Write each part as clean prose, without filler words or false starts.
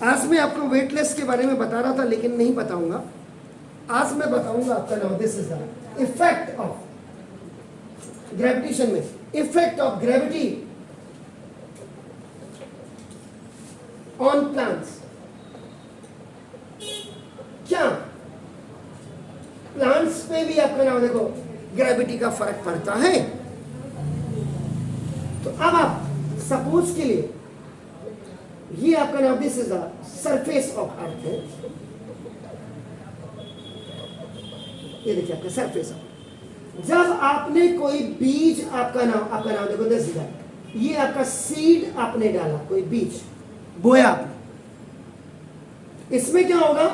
आज मैं आपको वेटलेस के बारे में बता रहा था लेकिन नहीं बताऊंगा। आज मैं बताऊंगा आपका नाम, this is the effect of gravitation में, effect of gravity on plants. क्या प्लांट्स पे भी आपका नाम देखो ग्रेविटी का फर्क पड़ता है? तो अब आप सपोज के लिए ये आपका नाम, this is the surface of अर्थ है, ये देखिए आपका सरफेस ऑफ। जब आपने कोई बीज आपका नाम देखो, दिस इज द, ये आपका सीड आपने डाला, कोई बीज बोया आपने, इसमें क्या होगा?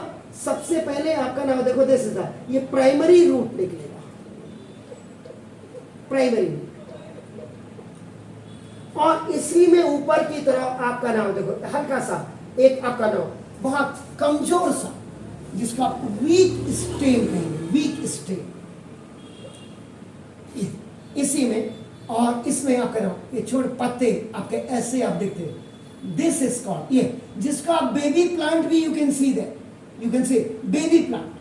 सबसे पहले आपका नाम देखो, दिस इज द, ये प्राइमरी रूट निकलेगा, प्राइमरी रूट, और इसी में ऊपर की तरफ आपका नाम देखो हल्का सा एक आपका नाम बहुत कमजोर सा, जिसका वीक स्टेम कहेंगे, वीक स्टेम इसी में, और इसमें आपका नाम ये छोटे पत्ते आपके ऐसे आप देखते हैं, दिस इज कॉल्ड, ये जिसका आप बेबी प्लांट भी you can see that, you can see baby plant,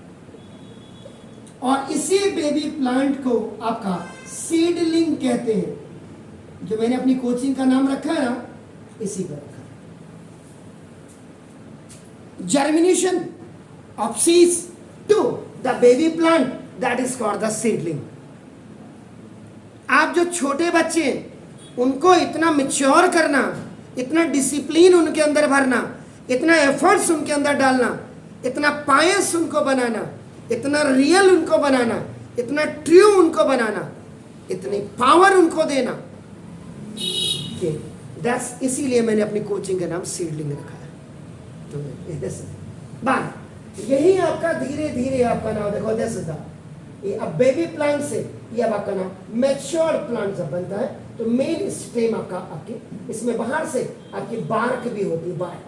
और इसी बेबी प्लांट को आपका सीडलिंग कहते हैं। जो मैंने अपनी कोचिंग का नाम रखा है ना, इसी पर रखा है, germination of seeds to the baby plant, that is called the seedling. आप जो छोटे बच्चे उनको इतना मैच्योर करना, इतना डिसिप्लिन उनके अंदर भरना, इतना एफर्ट्स उनके अंदर डालना, इतना पायस उनको बनाना, इतना रियल उनको बनाना, इतना ट्रू उनको बनाना, इतनी पावर उनको देना, दैट्स, इसीलिए मैंने अपनी कोचिंग का नाम सीडलिंग रखा है। तो बात यही आपका धीरे धीरे आपका नाम देखो, दिस इज द, ये अब बेबी प्लांट से ये अब आपका नाम मैच्योर प्लांट जब बनता है, तो मेन स्टेम आपका आपके इसमें बाहर से आपकी बार्क भी होती है, बार्क।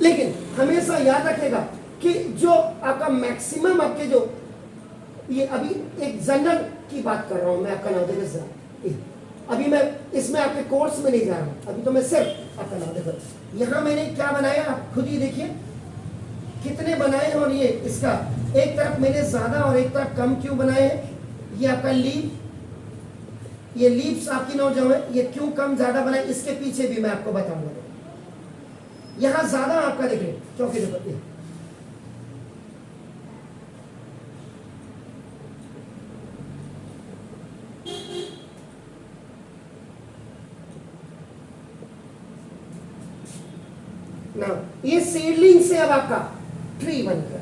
लेकिन हमेशा याद रखेगा कि जो आपका मैक्सिमम आपके जो, ये अभी एक जनरल की बात कर रहा हूं मैं, आपका नाम देखो, अभी मैं इसमें आपके कोर्स में नहीं जा रहा हूं, अभी तो मैं सिर्फ आपका नाम देखो, यहां मैंने क्या बनाया आप खुद ही देखिए कितने बनाए हैं, और ये इसका एक तरफ मैंने ज्यादा और एक तरफ कम क्यों बनाए हैं? ये आपका लीव, ये लीव्स आपकी नौ जो है, ये क्यों कम ज्यादा बनाए, इसके पीछे भी मैं आपको बताऊंगा। यहां ज्यादा आपका देखिए, क्योंकि देखो ना, ये सीडलिंग से अब आपका ट्री बन गया,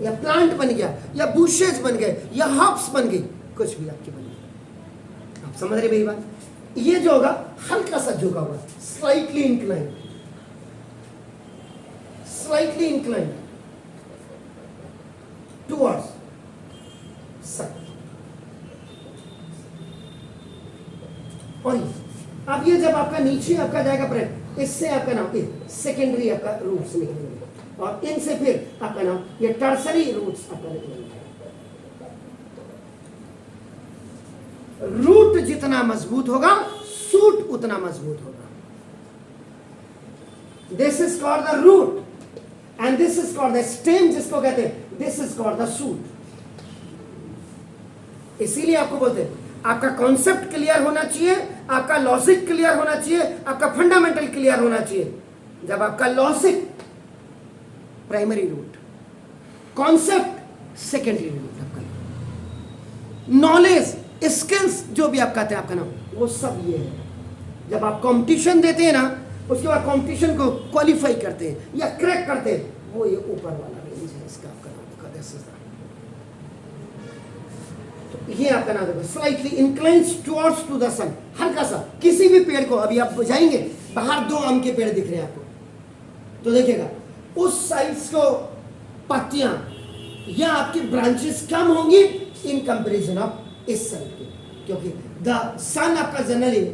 या प्लांट बन गया, या बुशेज बन गए, या हर्ब्स बन गई, कुछ भी आपकी बन गई। आप समझ रहे मेरी बात? ये जो होगा हल्का सा झुका हुआ, slightly incline, slightly incline towards side, और अब ये जब आपका नीचे आपका जाएगा ब्रेड, इससे आपका नाम सेकेंडरी आपका रूट्स निकलेंगे, और इनसे फिर आपका नाम ये टर्सरी रूट्स आपका निकलेंगे। रूट जितना मजबूत होगा, सूट उतना मजबूत होगा। This is called the root and this is called the stem, जिसको कहते हैं this is called the shoot. इसीलिए आपको बोलते हैं आपका कॉन्सेप्ट क्लियर होना चाहिए, आपका लॉजिक क्लियर होना चाहिए, आपका फंडामेंटल क्लियर होना चाहिए। जब आपका logic primary root, concept secondary root, आपका नॉलेज स्किल्स जो भी आप कहते हैं आपका नाम, वो सब ये है। जब आप कंपटीशन देते हैं ना, उसके बाद कंपटीशन को क्वालिफाई करते हैं या क्रैक करते हैं, वो ये ऊपर वाला रेंज है इसका आपका नाम। तो ये आपका नाम देखो, slightly inclines towards to the sun, हल्का सा। किसी भी पेड़ को अभी आप जाएंगे बाहर, 2 आम के पेड़ दिख रहे हैं आपको, तो देखिएगा उस साइज को पत्तियां या आपकी ब्रांचेस कम होंगी इन कंपैरिजन ऑफ इस साइड के, क्योंकि द सन आपका जनरली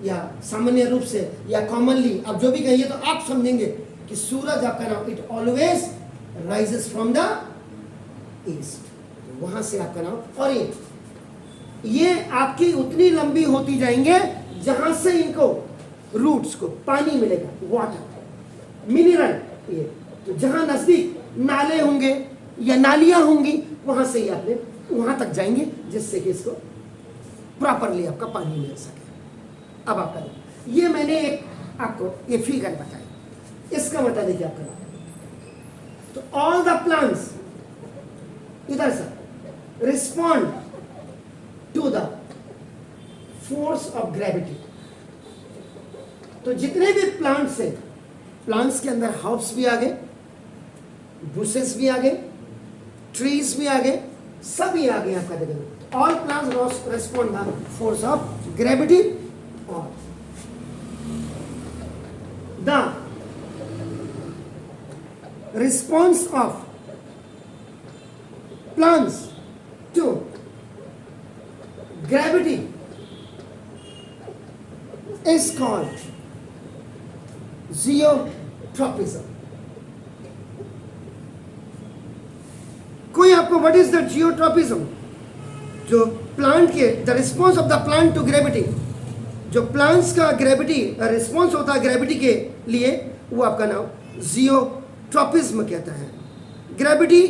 या सामान्य रूप से या कॉमनली आप जो भी कहिए तो आप समझेंगे कि सूरज आपका नाम it always rises from the east, वहां से आपका नाम। और ये आपकी उतनी लंबी होती जाएंगे जहां से इनको रूट्स को पानी मिलेगा, वाटर, मिनरल, ये तो जहां नजदीक नाले होंगे या नालियां होंगी वहां से ही आपने वहां तक जाएंगे जिससे कि इसको प्रॉपरली आपका पानी मिल सके। अब आप करें, ये मैंने एक आपको ये फिगर बताई, इसका मतलब देखिए आपका तो ऑल द प्लांट्स इधर से respond to the force of gravity. तो जितने भी प्लांट्स हैं, प्लांट्स के अंदर हर्ब्स भी आ गए, बुशेस भी आ गए, ट्रीज भी आ गए, सभी आ गए आपका देखिए। All plants respond the force of gravity और the response of plants to gravity is called geotropism. कोई आपको व्हाट इज द जियोट्रॉपिज्म? जो प्लांट के the response of the plant to gravity, जो प्लांट्स का ग्रेविटी रिस्पॉन्स होता है gravity के लिए, वो आपका नाम जियोट्रॉपिज्म कहता है। ग्रेविटी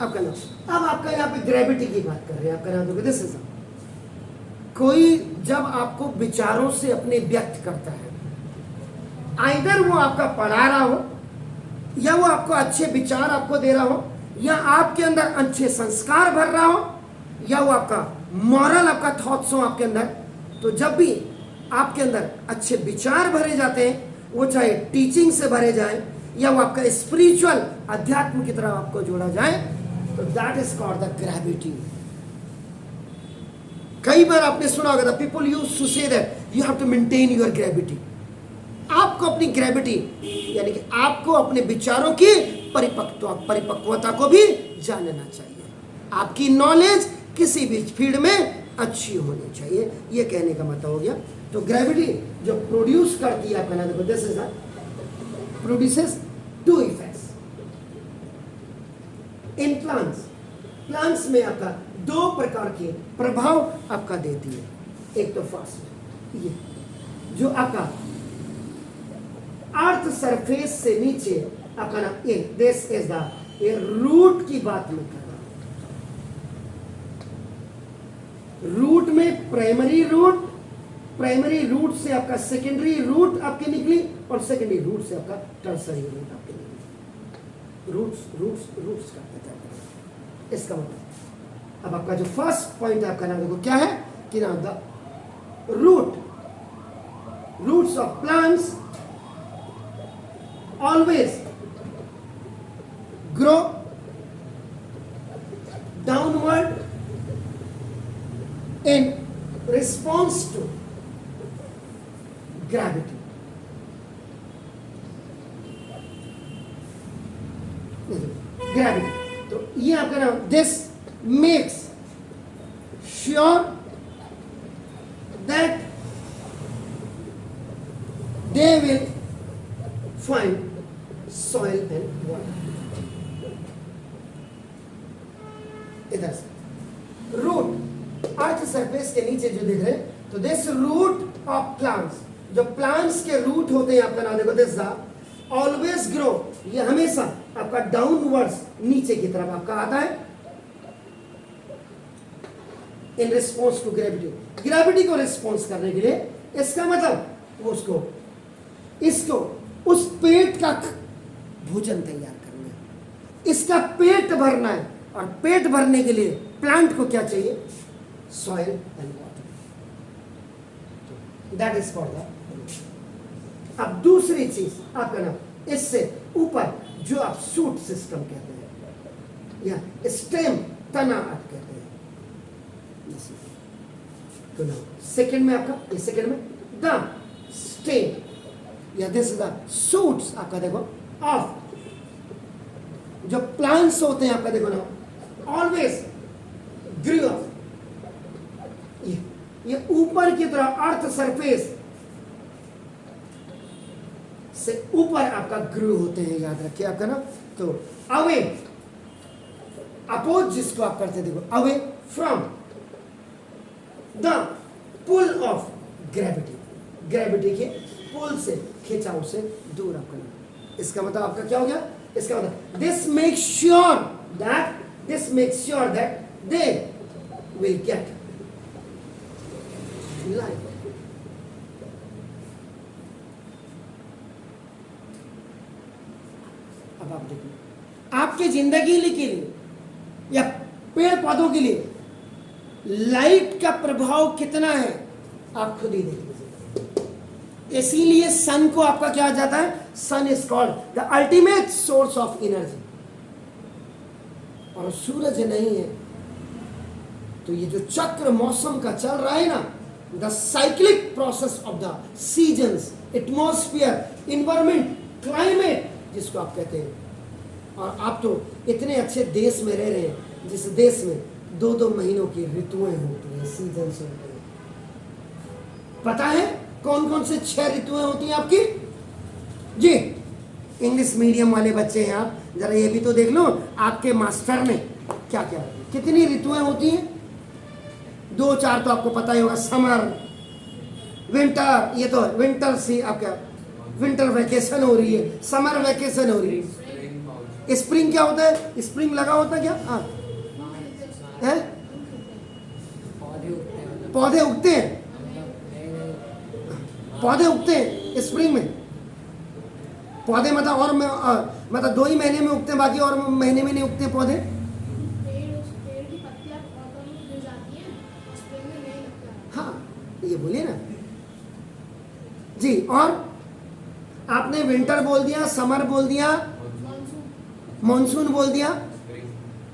आपका नाम। अब आपका यहाँ पे ग्रेविटी की बात कर रहे हैं, आपका नाम दिस इज कोई जब आपको विचारों से अपने व्यक्त करता है, आइदर वो आपका पढ़ा रहा हो या वो आपको अच्छे विचार आपको दे रहा हो या आपके अंदर अच्छे संस्कार भर रहा हो या वो आपका मॉरल आपका थॉट्स हो आपके अंदर, तो जब भी आपके अंदर अच्छे विचार भरे जाते हैं, वो चाहे टीचिंग से भरे जाए या वो आपका स्पिरिचुअल अध्यात्म की तरफ आपको जोड़ा जाए, तो that is called the gravity. कई बार आपने सुना होगा the people used to say that you have to maintain your gravity. आपको अपनी ग्रेविटी यानी कि आपको अपने विचारों की परिपक्वता को भी जानना चाहिए। आपकी नॉलेज किसी भी फील्ड में अच्छी होनी चाहिए, ये कहने का मतलब हो गया। तो ग्रेविटी जो प्रोड्यूस करती है, आपका देखो this is produces two effects in plants. Plants में आपका दो प्रकार के प्रभाव आपका देती है। एक तो फर्स्ट ये जो आपका अर्थ सरफेस से नीचे आपका ना, ये दिस इज द ये रूट की बात मैं कर रहा हूं। रूट में प्राइमरी रूट से आपका सेकेंडरी रूट आपकी निकली और सेकेंडरी रूट से आपका टर्सरी रूट आपकी निकली। रूट्स का इसका मतलब अब आपका जो फर्स्ट पॉइंट है आपका नाम देखो क्या है कि नाम the roots of plants always grow downward in response to gravity. Gravity. तो ये आपका नाम this makes sure that they will find soil and water. इधर से रूट अर्थ सरफेस के नीचे जो दिख रहे हैं, तो दिस रूट ऑफ प्लांट्स, जो प्लांट्स के रूट होते हैं आपका नाम देखो दिस ऑलवेज ग्रो, ये हमेशा आपका डाउनवर्ड्स नीचे की तरफ आपका आता है in response to gravity. Gravity को रिस्पॉन्स करने के लिए इसका मतलब वो इसको उस पेट का भोजन तैयार करना है, इसका पेट भरना है, और पेट भरने के लिए प्लांट को क्या चाहिए? Soil and water, that is for the. अब दूसरी चीज आपका नाम इससे ऊपर जो आप शूट सिस्टम कहते हैं या स्टेम तना आप कहते हैं, तो ना सेकेंड में आपका इस सेकेंड में द स्टेम या दिस इज द शूट्स आपका देखो ऑफ जो प्लांट्स होते हैं आपका देखो ना ऑलवेज ग्रू अप, ये ऊपर की तरफ अर्थ सरफेस से ऊपर आपका ग्रू होते हैं, याद रखिए आपका ना। तो अवे अपोज जिसको आप करते देखो away from the pull of gravity, gravity के पुल से खींचा उसे दूर आपका नाम। इसका मतलब आपका क्या हो गया? इसका मतलब this make sure that they will get life. अब आप देखिए, आपके जिंदगी के लिए या पेड़ पौधों के लिए लाइट का प्रभाव कितना है आप खुद ही देख लीजिए। इसीलिए सन को आपका क्या जाता है? Sun is called the ultimate source of energy. और सूरज नहीं है तो ये जो चक्र मौसम का चल रहा है ना, the cyclic process of the seasons, atmosphere, environment, climate जिसको आप कहते हैं। और आप तो इतने अच्छे देश में रह रहे हैं जिस देश में 2-2 महीनों की ऋतुएं होती हैं, सीजन्स होते हैं। पता है कौन कौन से 6 ऋतुएं होती हैं आपकी? जी, इंग्लिश मीडियम वाले बच्चे हैं आप, जरा ये भी तो देख लो आपके मास्टर ने क्या क्या, कितनी ऋतुएं होती हैं? 2-4 तो आपको पता ही होगा, समर, विंटर, ये तो विंटर से आपका विंटर वैकेशन हो रही है, समर वैकेशन हो रही है। स्प्रिंग क्या होता है? स्प्रिंग लगा होता है क्या? हाँ, है? पौधे उगते हैं, पौधे उगते हैं स्प्रिंग में। पौधे मतलब और मतलब 2 ही महीने में उगते हैं, बाकी और महीने में नहीं उगते हैं पौधे। हाँ, ये बोलिए ना जी। और आपने विंटर बोल दिया, समर बोल दिया, मॉनसून बोल दिया,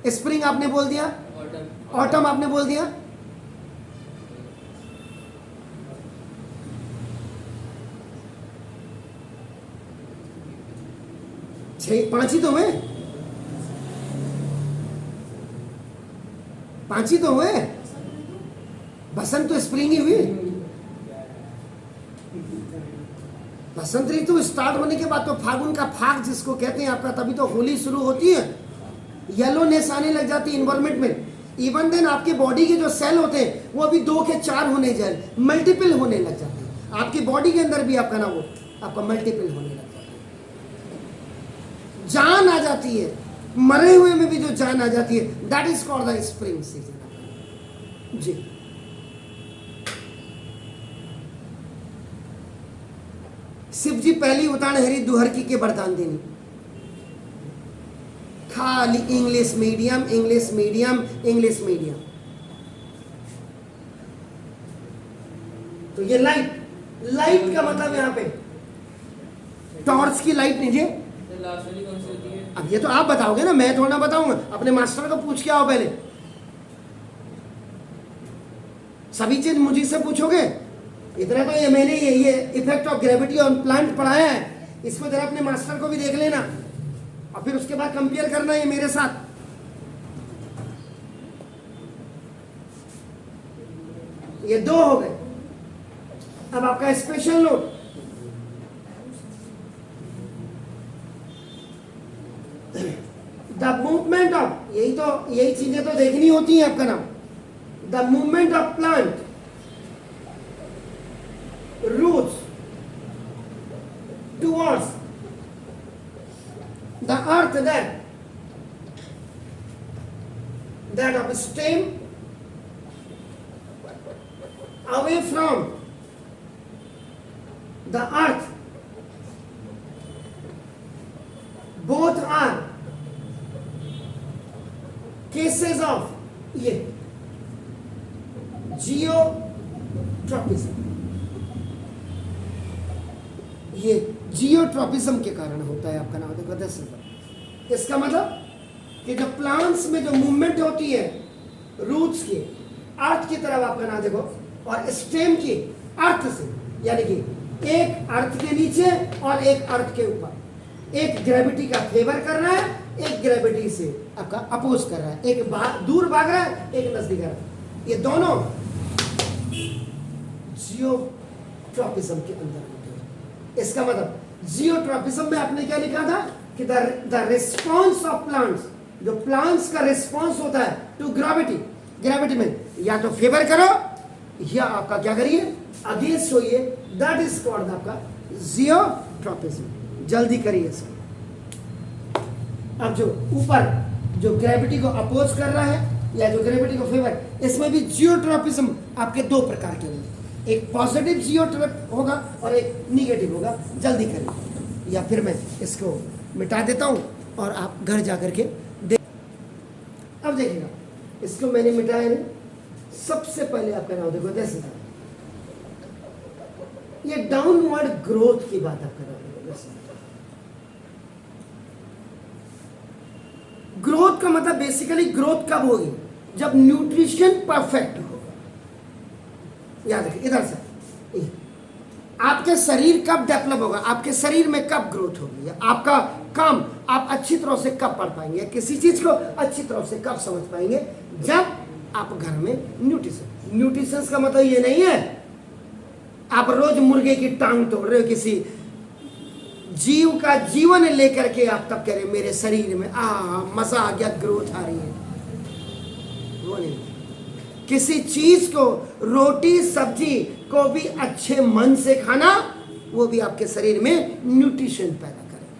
स्प्रिंग आपने बोल दिया, ऑटम आपने बोल दिया। छह 5 ही तो हुए, 5 ही तो हुए। बसंत तो स्प्रिंग ही हुई। बसंत ऋतु स्टार्ट होने के बाद तो फागुन का फाग जिसको कहते हैं आपका, तभी तो होली शुरू होती है, येलोनेस आने लग जाती है इन्वायरमेंट में। इवन देन आपके बॉडी के जो सेल होते हैं वो अभी 2 के 4 होने जाए, मल्टीपल होने लग जाते हैं। आपकी बॉडी के अंदर भी आपका ना वो आपका मल्टीपल होने लग जाता है, जान आ जाती है, मरे हुए में भी जो जान आ जाती है, that is called the spring season. जी, शिव जी पहली उतान हरी दुहर की वरदान देनी। खाली English medium, English medium, English medium. तो ये लाइट, लाइट का मतलब यहां पे टॉर्च की लाइट लीजिए। अब ये तो आप बताओगे ना, मैं थोड़ा ना बताऊंगा। अपने मास्टर को पूछ के आओ पहले, सभी चीज मुझे से पूछोगे। इतना तो ये मैंने ये effect of gravity on plant पढ़ाया है, इसको जरा अपने मास्टर को भी देख लेना और फिर उसके बाद कंपेयर करना ये मेरे साथ। ये 2 हो गए। अब आपका special note, the movement of, यही चीजें तो देखनी होती है आपका नाम। The movement of plant roots towards the earth, that of stem away from the earth, both are cases of ये जियोट्रॉपिज्म। ये जियोट्रॉपिज्म के कारण होता है आपका नाम देखो 10। इसका मतलब कि जब प्लांट्स में जो मूवमेंट होती है रूट्स की अर्थ की तरफ आपका नाम देखो, और स्टेम की अर्थ से, यानी कि एक अर्थ के नीचे और एक अर्थ के ऊपर, एक ग्रेविटी का फेवर कर रहा है, एक ग्रेविटी से आपका अपोज कर रहा है, एक दूर भाग रहा है, एक नजदीक आ रहा है। ये दोनों जियोट्रॉपिज्म के अंदर होते हैं। इसका मतलब जियोट्रॉपिज्म में आपने क्या लिखा था कि द रिस्पॉन्स ऑफ प्लांट्स, जो प्लांट्स का रिस्पॉन्स होता है टू ग्रेविटी, ग्रेविटी में या तो फेवर करो या आपका क्या करिए, अगेंस्ट होइए, दैट इज कॉल्ड आपका जियोट्रॉपिज्म। जल्दी करिए सर। अब जो ऊपर जो ग्रेविटी को अपोज कर रहा है या जो ग्रेविटी को फेवर, इसमें भी जियोट्रॉपिज्म आपके दो प्रकार के होंगे, एक पॉजिटिव जियोट्रॉप होगा और एक निगेटिव होगा। जल्दी करिए, या फिर मैं इसको मिटा देता हूं और आप घर जाकर के देख। अब देखिएगा, इसको मैंने मिटाया नहीं। सबसे पहले आपका नाम देखो, जैसे था ये डाउनवर्ड ग्रोथ की बात आप कर रहे हो। ग्रोथ का मतलब बेसिकली ग्रोथ कब होगी? जब न्यूट्रिशन परफेक्ट होगा। याद रखिए, इधर से आपके शरीर कब डेवलप होगा, आपके शरीर में कब ग्रोथ होगी, आपका काम आप अच्छी तरह से कब पढ़ पाएंगे, किसी चीज को अच्छी तरह से कब समझ पाएंगे, जब आप घर में न्यूट्रिशन का मतलब ये नहीं है आप रोज मुर्गे की टांग तोड़ रहे हो, किसी जीव का जीवन लेकर के आप तब कह रहे मेरे शरीर में मजा आ गया, ग्रोथ आ रही है। वो नहीं, किसी चीज को, रोटी सब्जी को भी अच्छे मन से खाना, वो भी आपके शरीर में न्यूट्रिशन पैदा करेगा।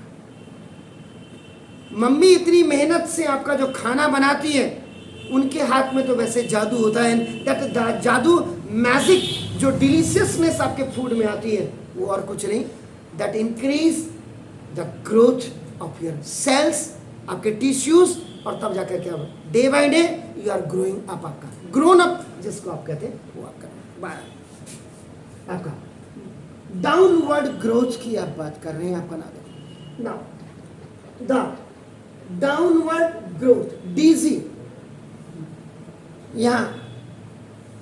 मम्मी इतनी मेहनत से आपका जो खाना बनाती है, उनके हाथ में तो वैसे जादू होता है। दैट जादू, मैजिक, जो डिलीशियसनेस आपके फूड में आती है, वो और कुछ नहीं, that increase the growth of your cells, आपके टिश्यूज, और तब जाकर क्या day by day you are growing up. आपका ग्रोन अप जिसको आप कहते हैं, वो आपका डाउनवर्ड ग्रोथ की आप बात कर रहे हैं। आपका नाम द डाउनवर्ड ग्रोथ, डीजी, यहाँ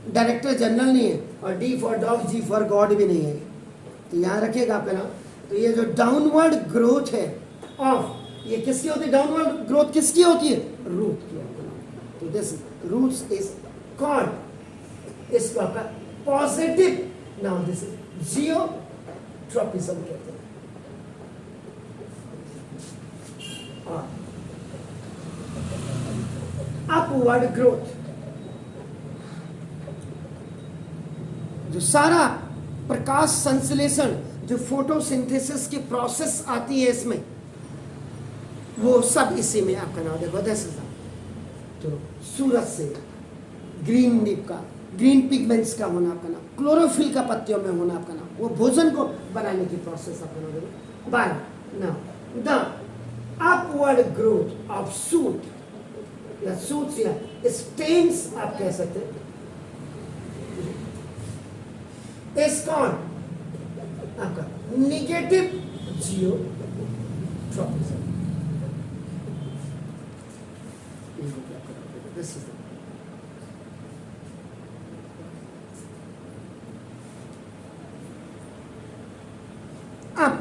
डायरेक्टर जनरल नहीं है और D for dog, G for God भी नहीं है, तो यहाँ रखिएगा आपका नाम। तो ये जो डाउनवर्ड ग्रोथ है ऑफ, ये किसकी होती है? डाउनवर्ड ग्रोथ किसकी होती है? रूट की। तो दिस रूट्स इज कॉल्ड, इसको आपका positive, now this is geotropism कहते हैं। अपवर्ड ग्रोथ, जो सारा प्रकाश संश्लेषण, जो फोटोसिंथेसिस की प्रोसेस आती है इसमें, वो सब इसी में आपका नाम देखो। जैसे तो सूरज से ग्रीन लीफ का, ग्रीन पिगमेंट्स का होना आपका नाम, क्लोरोफिल का पत्तियों में होना आपका नाम, वो भोजन को बनाने की प्रोसेस आपका नाम देखो। By now the upward growth of shoot या सूट्स या स्टेन्स आप कह सकते हैं, इज कॉल्ड आपका निगेटिव जियोट्रॉपिज्म। अब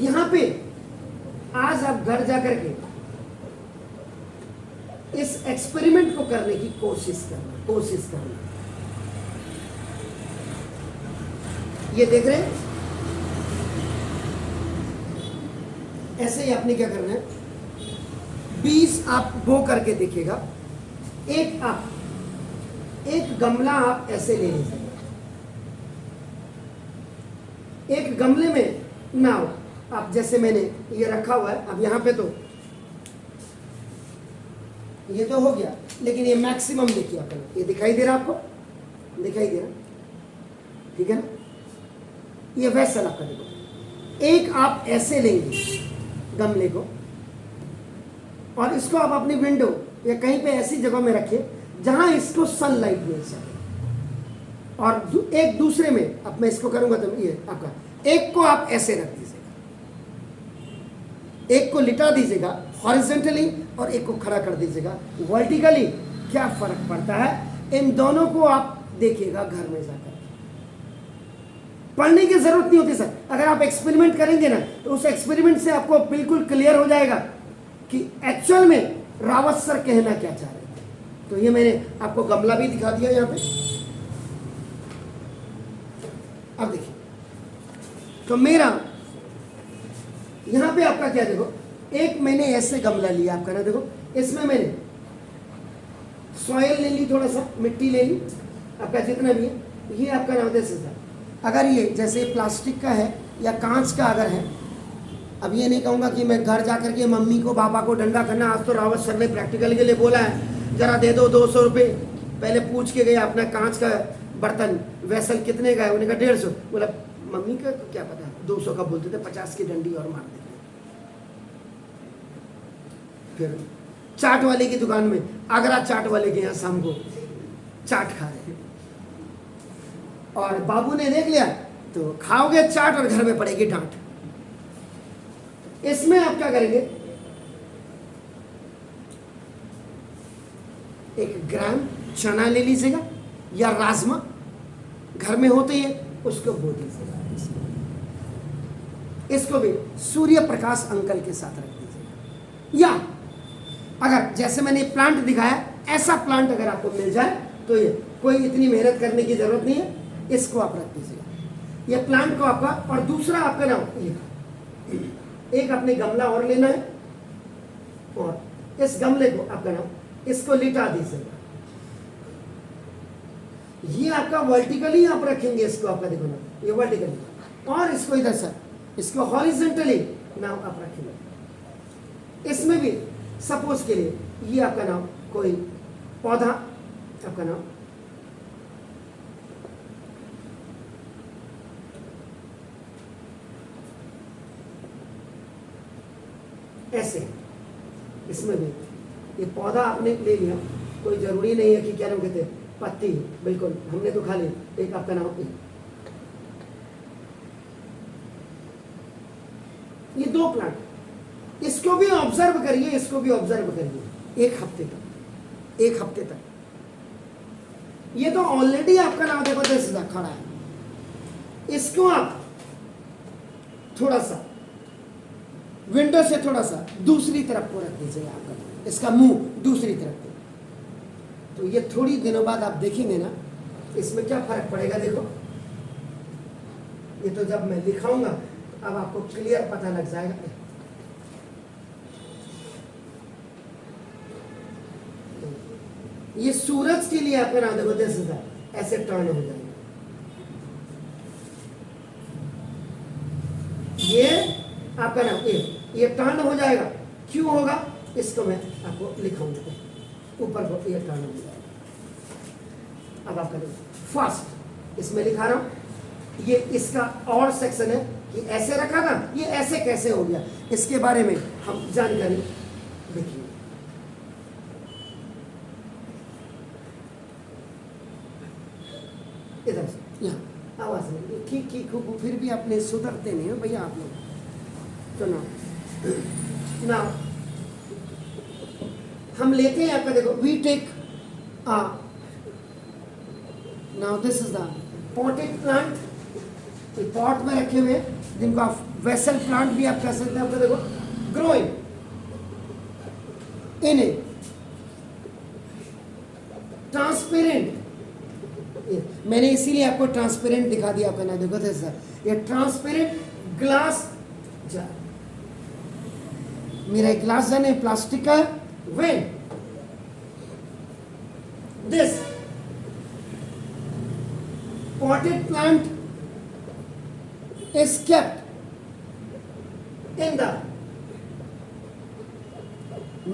यहां पे आज आप घर जाकर के इस एक्सपेरिमेंट को करने की कोशिश करना। ये देख रहे हैं, ऐसे ही आपने क्या करना है, 20 आप बो करके देखिएगा। एक गमला आप ऐसे ले लीजिए, एक गमले में नाउ आप, जैसे मैंने ये रखा हुआ है, अब यहां पे तो ये तो हो गया, लेकिन ये मैक्सिमम देखिए आपका, ये दिखाई दे रहा आपको, दिखाई दे रहा, ठीक है ना? ये वैसा आपका देखो, एक आप ऐसे लेंगे गमले को और इसको आप अपनी विंडो या कहीं पे ऐसी जगह में रखिए जहां इसको सनलाइट मिल सके, और एक दूसरे में, अब मैं इसको करूंगा तो ये आपका, एक को आप ऐसे रख दीजिएगा, एक को लिटा दीजिएगा हॉरिजॉन्टली और एक को खड़ा कर दीजिएगा वर्टिकली। क्या फर्क पड़ता है? इन दोनों को आप देखिएगा घर में जाकर। पढ़ने की जरूरत नहीं होती सर, अगर आप एक्सपेरिमेंट करेंगे ना, तो उस एक्सपेरिमेंट से आपको बिल्कुल क्लियर हो जाएगा कि एक्चुअल में रावत सर कहना क्या चाह रहे थे। तो ये मैंने आपको गमला भी दिखा दिया यहाँ पे। अब देखिए, तो मेरा यहां पे आपका क्या, देखो एक मैंने ऐसे गमला लिया आपका ना, देखो इसमें मैंने सॉइल ले ली, थोड़ा सा मिट्टी ले ली आपका जितना भी है, ये आपका नाम दे सकता। अगर ये जैसे प्लास्टिक का है या कांच का अगर है, अब ये नहीं कहूँगा कि मैं घर जा करके मम्मी को पापा को डंडा करना। आज तो रावत सर ने प्रैक्टिकल के लिए बोला है, जरा दे दो 200 रुपये। पहले पूछ के गया अपना कांच का बर्तन वेसल कितने का है, उन्होंने कहा 150। बोला मम्मी का क्या पता 200 का बोलते थे, 50 की डंडी और मार देते। फिर चाट वाले की दुकान में, आगरा चाट वाले के यहाँ शाम को चाट खा रहे और बाबू ने देख लिया तो खाओगे चाट और घर में पड़ेगी डांट। इसमें आप क्या करेंगे, 1 ग्राम चना ले लीजिएगा या राजमा, घर में होते ही उसको बो दीजिएगा। इसको भी सूर्य प्रकाश अंकल के साथ रख दीजिएगा। या अगर जैसे मैंने प्लांट दिखाया, ऐसा प्लांट अगर आपको मिल जाए तो ये कोई इतनी मेहनत करने की जरूरत नहीं है, इसको आप रख दीजिएगा। ये प्लांट को आपका, और दूसरा आपका ना ये एक अपने गमला और लेना है और इस गमले को आपका नाम इसको लिटा दीजिएगा। ये आपका वर्टिकली आप रखेंगे, इसको आपका देखो ना ये वर्टिकली, और इसको इधर से इसको हॉरिजॉन्टली नाम आप रखेंगे। इसमें भी सपोज के लिए ये आपका नाम कोई पौधा आपका नाम ऐसे, इसमें भी ये पौधा आपने ले लिया, कोई जरूरी नहीं है कि क्या नाम कहते पत्ती, बिल्कुल हमने तो खा ली। एक आपका नाम ये 2 प्लांट, इसको भी ऑब्जर्व करिए, इसको भी ऑब्जर्व करिए 1 हफ्ते तक, 1 हफ्ते तक। ये तो ऑलरेडी आपका नाम देखो जैसे खड़ा है, इसको आप थोड़ा सा विंडो से थोड़ा सा दूसरी तरफ को रख दीजिएगा, आपका इसका मुंह दूसरी तरफ को। तो ये थोड़ी दिनों बाद आप देखेंगे ना, इसमें क्या फर्क पड़ेगा। देखो ये तो जब मैं दिखाऊंगा अब आपको क्लियर पता लग जाएगा। ये सूरज के लिए आपका नाम देखो जैसे ऐसे टर्न हो जाएगा। ये आपका नाम ये टर्न हो जाएगा। क्यों होगा इसको मैं आपको लिखाऊंगा, ऊपर को ये टर्न हो जाएगा। अब आपका देखो फर्स्ट इसमें लिखा रहा हूं, ये इसका और सेक्शन है कि ऐसे रखा था, ये ऐसे कैसे हो गया, इसके बारे में हम जानकारी देखिए। इधर से यहाँ आवाज नहीं, ठीक ठीक हो, फिर भी अपने सुधरते नहीं हो भैया आप लोग। तो ना हम लेते हैं आपका देखो, we take now this is the potted plant, pot में रखे हुए जिनको आप वेसल प्लांट भी आप कह सकते हैं। आपका देखो ग्रोइंग इन ए ट्रांसपेरेंट, मैंने इसीलिए आपको ट्रांसपेरेंट दिखा दिया आपका ना, देखो सर ये ट्रांसपेरेंट ग्लास जार, मेरा एक ग्लास जार है प्लास्टिक का। When this potted plant is kept in the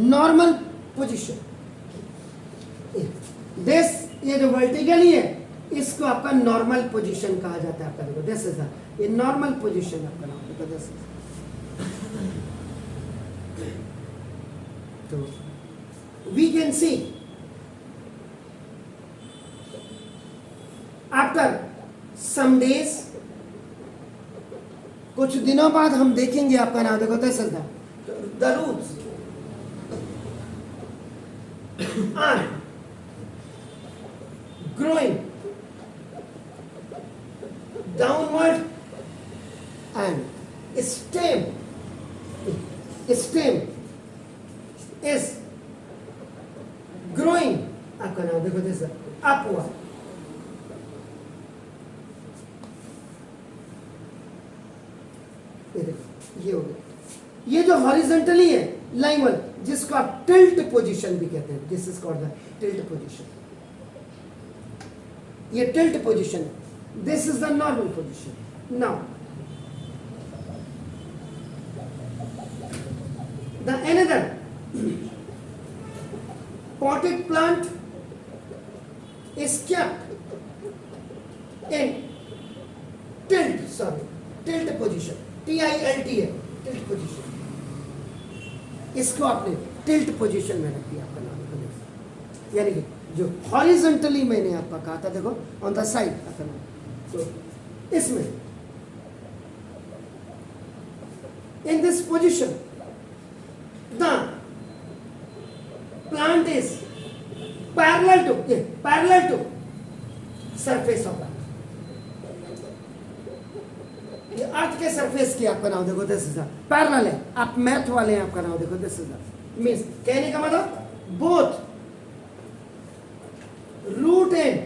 normal position, this ये जो वर्टिकली है इसको आपका नॉर्मल पोजीशन कहा जाता है। आपका देखो दिस इज ये नॉर्मल पोजीशन आपका नाम देखो दिस। तो we can see after some days, कुछ दिनों बाद हम देखेंगे आपका नाम देखो this is the roots are growing downward and stem is growing आपका नाम देखो जैसा upward। ये देखो ये हो गया, ये जो हॉरिजॉन्टली है लाइन वन जिसको आप टिल्ट पोजीशन भी कहते हैं, this is called the tilt position. ये टिल्ट पोजीशन है, this is the normal position. Now The another potted plant is kept in tilt position, TILT है, tilt position. इसको आपने टिल्ट पोजीशन में रख दिया, आपका नाम को देखो, यानी कि जो हॉरिजॉन्टली मैंने आपका कहा था, देखो ऑन द साइड आपका नाम, तो इसमें in this position the plant is parallel to surface of earth. ये अर्थ के सरफेस की आपका नाम देखो, दिस इज पैरेलल है, आप मैथ वाले हैं, आपका नाम देखो, दिस इज मींस कहने का मतलब both root and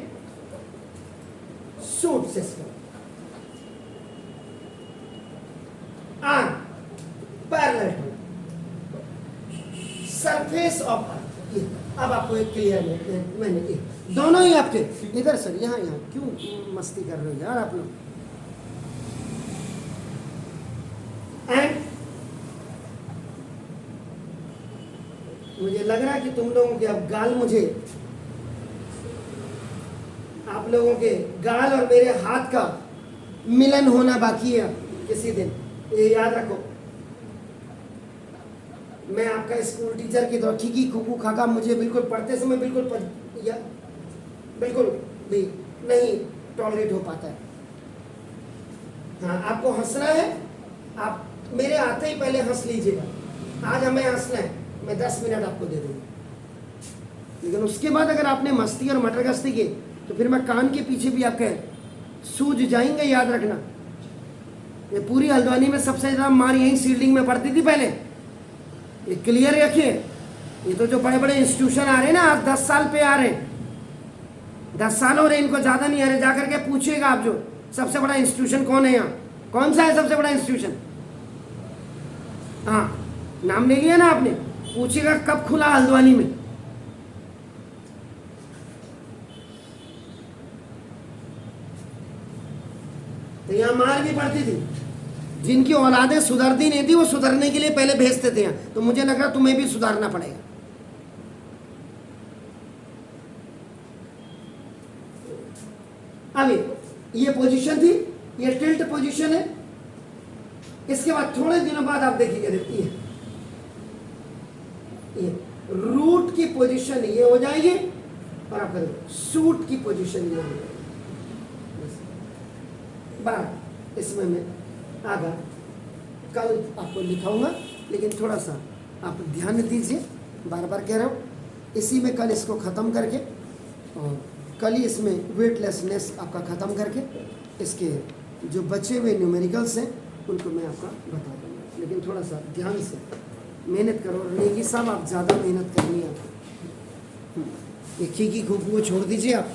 shoot system are parallel to surface of earth. अब आपको एक क्लियर मैंने दोनों ही आपके इधर सर, यहाँ क्यों मस्ती कर रहे हो यार आप लोग. एंड मुझे लग रहा है कि तुम लोगों के अब गाल, मुझे आप लोगों के गाल और मेरे हाथ का मिलन होना बाकी है किसी दिन, ये याद रखो. मैं आपका स्कूल टीचर की तरह खीकी खुकू खाका मुझे बिल्कुल पढ़ते समय बिल्कुल भी नहीं टॉलरेट हो पाता है. हाँ, आपको हंसना है, आप मेरे आते ही पहले हंस लीजिएगा. आज हमें हंसना है, मैं 10 मिनट आपको दे दूंगा, लेकिन उसके बाद अगर आपने मस्ती और मटरगस्ती की तो फिर मैं कान के पीछे भी आपके सूझ जाएंगे. याद रखना, ये पूरी हल्द्वानी में सबसे ज़्यादा मार यही सील्डिंग में पड़ती थी पहले, ये क्लियर रखिए. ये तो जो बड़े बड़े इंस्टीट्यूशन आ रहे हैं ना, आज 10 साल पे आ रहे हैं, 10 साल हो रहे, इनको ज़्यादा नहीं आ रहे. जाकर के पूछिएगा आप, जो सबसे बड़ा इंस्टीट्यूशन कौन है यहाँ, कौन सा है सबसे बड़ा इंस्टीट्यूशन. हाँ, नाम ले लिया ना आपने, पूछिएगा कब खुला हल्द्वानी में. तो यहाँ मार भी पड़ती थी. जिनकी औलादें सुधरती नहीं थी वो सुधरने के लिए पहले भेजते थे यहाँ. तो मुझे लग रहा तुम्हें भी सुधारना पड़ेगा. अभी ये पोजीशन थी, ये टिल्ट पोजीशन है. इसके बाद थोड़े दिनों बाद आप देखिएगा, देखती है ये रूट की पोजीशन ये हो जाएगी और आपका शूट की पोजीशन ये हो जाएगी. बार इसमें मैं आगा कल आपको लिखाऊंगा, लेकिन थोड़ा सा आप ध्यान दीजिए, बार बार कह रहा हूँ. इसी में कल इसको ख़त्म करके और कल ही इसमें वेटलेसनेस आपका ख़त्म करके इसके जो बचे हुए न्यूमेरिकल्स हैं उनको मैं आपका बता दूँगा. लेकिन थोड़ा सा ध्यान से मेहनत करो. नेगी साहब, आप ज़्यादा मेहनत करनी है आपको. ये खीकी खूबू को छोड़ दीजिए आप.